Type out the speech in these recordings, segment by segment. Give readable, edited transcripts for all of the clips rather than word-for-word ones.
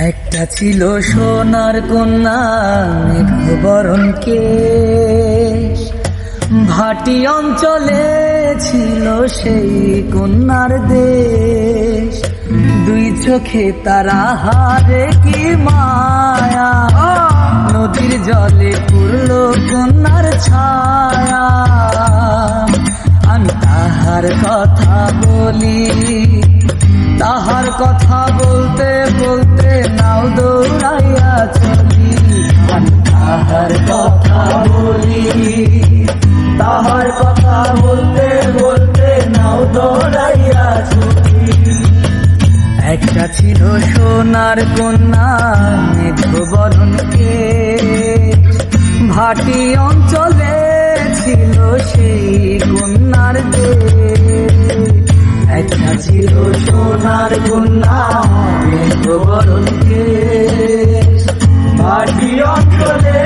একটা ছিল সোনার কন্যা মেঘবরণ কেশ, ভাটি অঞ্চলে ছিল সেই কন্যার দেশ। দুই চোখে তারা হারে কি মায়া, নদীর জলে পড়ল কন্যার ছায়া। আমি তাহার কথা বলি, তাহার কথা বলতে বলতে নাও দৌড়াইয়া চলি। আমি তাহার কথা বলি, তাহার কথা বলতে বলতে নাও দৌড়াইয়া চলি। একটা ছিল সোনার কন্যা মেঘবরণ কেশ, ভাটি অঞ্চলে ছিল সেই কন্যার দেশ। একটা ছিল সোনার কন্যা মেঘবরণ কেশ, ভাটি অঞ্চলে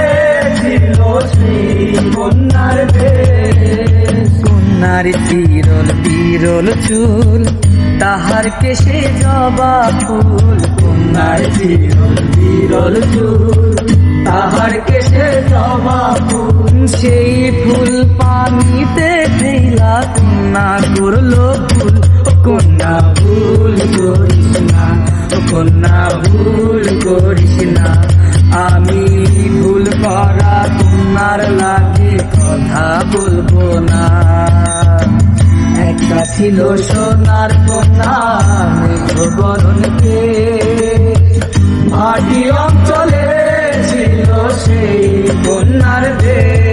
ছিল সেই কন্যার দেশ। কন্যার চিরল বিরল চুল, তাহার কেশে জবা ফুল। কন্যার চিরল বিরল চুল, তাহার কেশে জবা ফুল। সেই ফুল পানিতে ফেলা কন্যা করলো ভুল। কন্যা ভুল করিস না, কন্যা ভুল করিস না। আমি ভুল করা কন্যার লাগে কথা বলবো না। একটা ছিল সোনার কন্যা মেঘবরণ কেশ, ভাটি অঞ্চলে ছিল সেই কন্যার দেশ।